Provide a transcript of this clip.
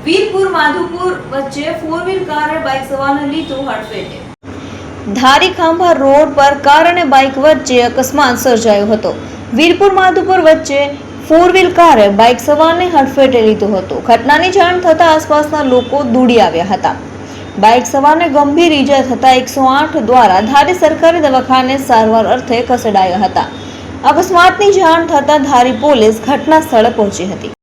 વીરપુર માધુપુર વચ્ચે 4 wheel car bike સવારને લીધો હડફેટે। ધારી Khambha road પર કાર અને બાઇક વચ્ચે અકસ્માત સર્જાયો હતો। વીરપુર માધુપુર વચ્ચે 4 વ્હીલ કારે બાઇક સવારને હડફેટે લીધો હતો। ઘટનાની જાણ થતાં આસપાસના લોકો દોડી આવ્યા હતા। બાઇક સવારને ગંભીર ઈજા થતા 108 દ્વારા ધારી સરકારી દવાખાને સારવાર અર્થે ખસેડાયા હતા। અકસ્માતની જાણ થતાં ધારી પોલીસ ઘટના સ્થળે પહોંચી હતી।